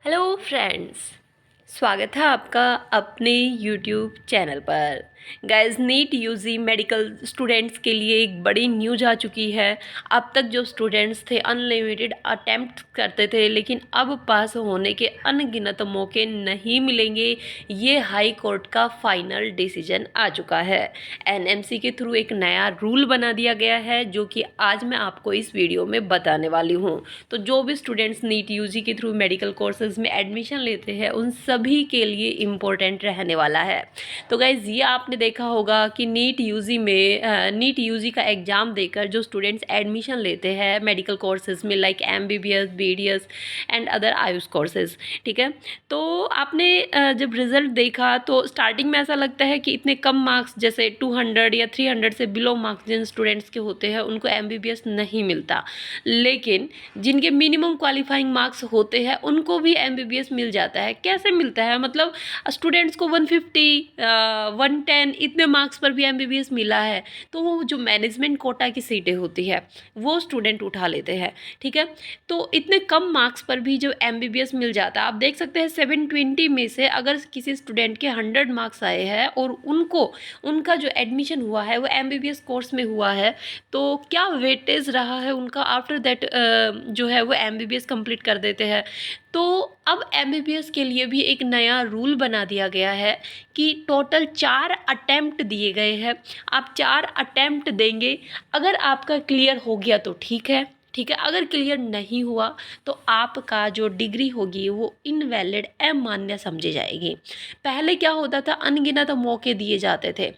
Hello friends, स्वागत है आपका अपने यूट्यूब चैनल पर। Guys, NEET UG medical students के लिए एक बड़ी न्यूज आ चुकी है। अब तक जो स्टूडेंट्स थे अनलिमिटेड अटेम्प्ट करते थे, लेकिन अब पास होने के अनगिनत मौके नहीं मिलेंगे। ये हाई कोर्ट का फाइनल डिसीजन आ चुका है। एनएमसी के थ्रू एक नया रूल बना दिया गया है, जो कि आज मैं आपको इस वीडियो में बताने वाली हूँ। तो जो भी स्टूडेंट्स नीट यूजी के थ्रू मेडिकल कोर्सेज में एडमिशन लेते हैं, उन सभी के लिए इम्पोर्टेंट रहने वाला है। तो गाइज, ये आपने देखा होगा कि नीट यूजी का एग्ज़ाम देकर जो स्टूडेंट्स एडमिशन लेते हैं मेडिकल कोर्सेज में, like MBBS, BDS and other Ayush courses, ठीक है। तो आपने जब रिजल्ट देखा तो स्टार्टिंग में ऐसा लगता है कि इतने कम मार्क्स, जैसे 200 या 300 से बिलो मार्क्स जिन स्टूडेंट्स के होते हैं, उनको एमबीबीएस नहीं मिलता। लेकिन जिनके मिनिमम क्वालिफाइंग मार्क्स होते हैं, उनको भी एमबीबीएस मिल जाता है। कैसे मिलता है? मतलब स्टूडेंट्स को 150, 110 इतने मार्क्स पर भी एमबीबीएस मिला है, तो वो जो मैनेजमेंट कोटा की सीटें होती है वो स्टूडेंट उठा लेते हैं, ठीक है। तो इतने कम मार्क्स पर भी जो एमबीबीएस मिल जाता है, आप देख सकते हैं 720 में से अगर किसी स्टूडेंट के 100 मार्क्स आए हैं और उनका जो एडमिशन हुआ है वो एमबीबीएस कोर्स में हुआ है, तो क्या वेटेज रहा है उनका। आफ्टर दैट जो है वो एमबीबीएस कंप्लीट कर देते हैं। तो अब एमबीबीएस के लिए भी एक नया रूल बना दिया गया है कि टोटल 4 अटेम्प्ट दिए गए हैं। आप 4 अटेम्प्ट देंगे, अगर आपका क्लियर हो गया तो ठीक है, ठीक है। अगर क्लियर नहीं हुआ तो आपका जो डिग्री होगी वो इनवैलिड, अमान्य समझी जाएगी। पहले क्या होता था, अनगिनत मौके दिए जाते थे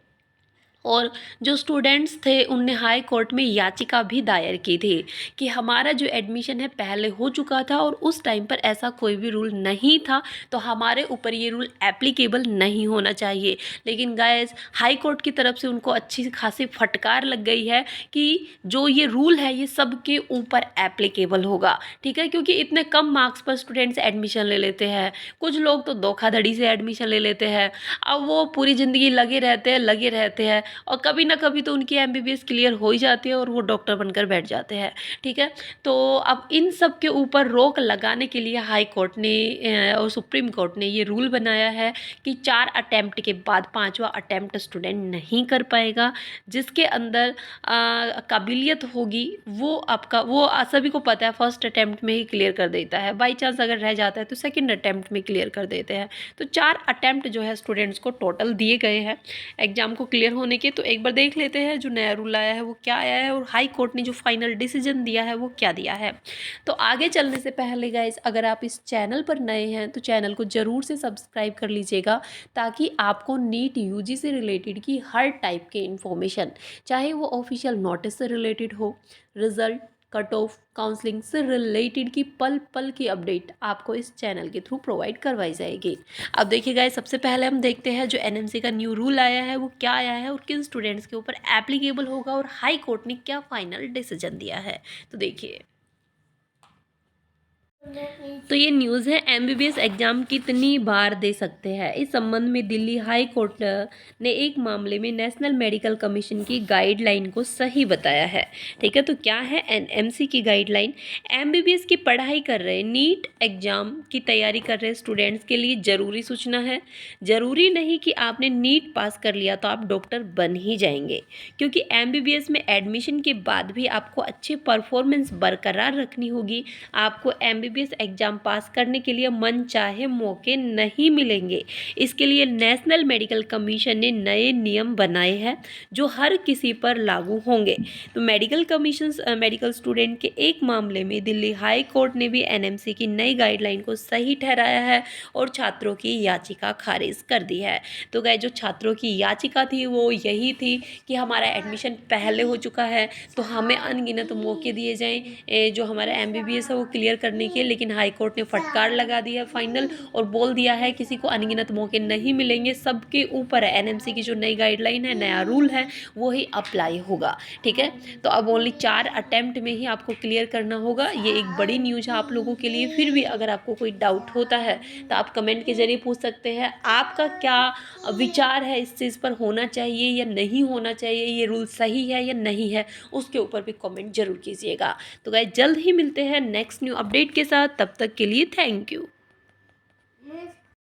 और जो स्टूडेंट्स थे उनने हाई कोर्ट में याचिका भी दायर की थी कि हमारा जो एडमिशन है पहले हो चुका था और उस टाइम पर ऐसा कोई भी रूल नहीं था, तो हमारे ऊपर ये रूल एप्लीकेबल नहीं होना चाहिए। लेकिन गाइस, हाई कोर्ट की तरफ से उनको अच्छी खासी फटकार लग गई है कि जो ये रूल है ये सबके ऊपर एप्लीकेबल होगा, ठीक है। क्योंकि इतने कम मार्क्स पर स्टूडेंट्स एडमिशन ले लेते हैं। कुछ लोग तो धोखाधड़ी से एडमिशन ले लेते हैं। अब वो पूरी ज़िंदगी लगे रहते हैं और कभी ना कभी तो उनकी एमबीबीएस क्लियर हो ही जाती है और वो डॉक्टर बनकर बैठ जाते हैं, ठीक है। तो अब इन सब के ऊपर रोक लगाने के लिए हाई कोर्ट ने और सुप्रीम कोर्ट ने ये रूल बनाया है कि 4 अटेम्प्ट के बाद 5वां अटेम्प्ट स्टूडेंट नहीं कर पाएगा। जिसके अंदर काबिलियत होगी वो सभी को पता है, फर्स्ट अटेम्प्ट में ही क्लियर कर देता है। बाई चांस अगर रह जाता है तो सेकेंड अटेम्प्ट में क्लियर कर देते हैं। तो 4 अटेम्प्ट जो है स्टूडेंट्स को टोटल दिए गए हैं एग्जाम को क्लियर होने के। तो एक बार देख लेते हैं जो नया रूल आया है वो क्या आया है और हाई कोर्ट ने जो फाइनल डिसीजन दिया है वो क्या दिया है। तो आगे चलने से पहले गाइस, अगर आप इस चैनल पर नए हैं तो चैनल को ज़रूर से सब्सक्राइब कर लीजिएगा, ताकि आपको नीट यूजी से रिलेटेड की हर टाइप के इन्फॉर्मेशन, चाहे वो ऑफिशियल नोटिस से रिलेटेड हो, रिजल्ट, कट ऑफ, काउंसलिंग से रिलेटेड की पल पल की अपडेट आपको इस चैनल के थ्रू प्रोवाइड करवाई जाएगी। अब देखिए गाइस, सबसे पहले हम देखते हैं जो एनएमसी का न्यू रूल आया है वो क्या आया है और किन स्टूडेंट्स के ऊपर एप्लीकेबल होगा और हाई कोर्ट ने क्या फाइनल डिसीजन दिया है। तो देखिए, तो ये न्यूज़ है, एमबीबीएस एग्जाम कितनी बार दे सकते हैं। इस संबंध में दिल्ली हाई कोर्ट ने एक मामले में नेशनल मेडिकल कमीशन की गाइडलाइन को सही बताया है, ठीक है। तो क्या है एनएमसी की गाइडलाइन? एमबीबीएस की पढ़ाई कर रहे, नीट एग्जाम की तैयारी कर रहे स्टूडेंट्स के लिए ज़रूरी सूचना है। ज़रूरी नहीं कि आपने नीट पास कर लिया तो आप डॉक्टर बन ही जाएंगे, क्योंकि एमबीबीएस में एडमिशन के बाद भी आपको अच्छी परफॉर्मेंस बरकरार रखनी होगी। आपको एमबीबीएस एग्जाम पास करने के लिए मनचाहे मौके नहीं मिलेंगे। इसके लिए नेशनल मेडिकल कमीशन ने नए नियम बनाए हैं जो हर किसी पर लागू होंगे। तो मेडिकल स्टूडेंट के एक मामले में दिल्ली हाई कोर्ट ने भी एनएमसी की नई गाइडलाइन को सही ठहराया है और छात्रों की याचिका खारिज कर दी है। तो गाइस, जो छात्रों की याचिका थी वो यही थी कि हमारा एडमिशन पहले हो चुका है तो हमें अनगिनत मौके दिए जाएं जो हमारा एमबीबीएस है वो क्लियर करने के। लेकिन हाई कोर्ट ने फटकार लगा दी है फाइनल और बोल दिया है किसी को अनगिनत मौके नहीं मिलेंगे, सबके ऊपर है। एनएमसी की जो नई गाइडलाइन है, नया रूल है, वो ही अप्लाई होगा, ठीक है। तो अब ओनली 4 अटेम्प्ट में ही आपको क्लियर करना होगा। ये एक बड़ी न्यूज़ है आप लोगों के लिए। फिर भी अगर आपको कोई डाउट होता है तो आप कमेंट के जरिए पूछ सकते हैं। आपका क्या विचार है इस चीज़ पर, होना चाहिए या नहीं होना चाहिए, ये रूल सही है या नहीं है, उसके ऊपर भी कमेंट जरूर कीजिएगा। तो गाइस, जल्द ही मिलते हैं नेक्स्ट न्यू अपडेट के साथ। तब तक के लिए थैंक यू।